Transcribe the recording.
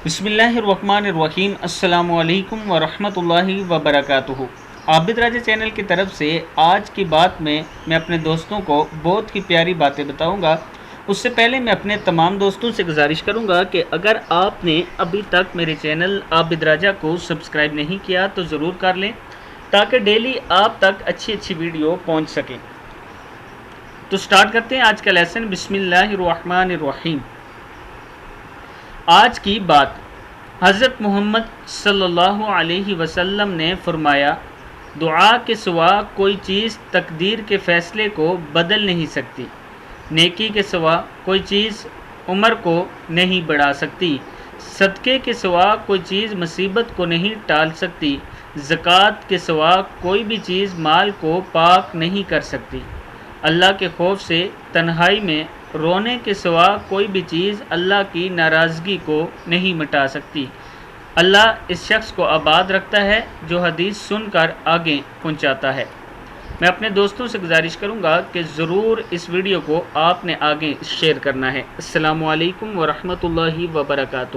बिस्मिल्लाहिर्रहमानिर्रहीम। अस्सलामु अलैकुम वरहमतुल्लाहि वबरकातुहू। आबिद राजा चैनल की तरफ से आज की बात में मैं अपने दोस्तों को बहुत ही प्यारी बातें बताऊंगा। उससे पहले मैं अपने तमाम दोस्तों से गुजारिश करूंगा कि अगर आपने अभी तक मेरे चैनल आबिद राजा को सब्सक्राइब नहीं किया तो ज़रूर कर लें, ताकि डेली आप तक अच्छी अच्छी वीडियो पहुंच सकें। तो स्टार्ट करते हैं आज का लेसन। बिस्मिल्लाहिर्रहमानिर्रहीम। आज की बात, हज़रत मोहम्मद सल्लल्लाहु अलैहि वसल्लम ने फरमाया, दुआ के सिवा कोई चीज़ तकदीर के फ़ैसले को बदल नहीं सकती। नेकी के सिवा कोई चीज़ उम्र को नहीं बढ़ा सकती। सदक़े के सिवा कोई चीज़ मुसीबत को नहीं टाल सकती। ज़कात के सिवा कोई भी चीज़ माल को पाक नहीं कर सकती। अल्लाह के खौफ से तन्हाई में रोने के सिवा कोई भी चीज़ अल्लाह की नाराज़गी को नहीं मिटा सकती। अल्लाह इस शख्स को आबाद रखता है जो हदीस सुनकर आगे पहुंचाता है। मैं अपने दोस्तों से गुजारिश करूंगा कि ज़रूर इस वीडियो को आपने आगे शेयर करना है। अस्सलामु अलैकुम वरहमतुल्लाहि वबरकातुहू।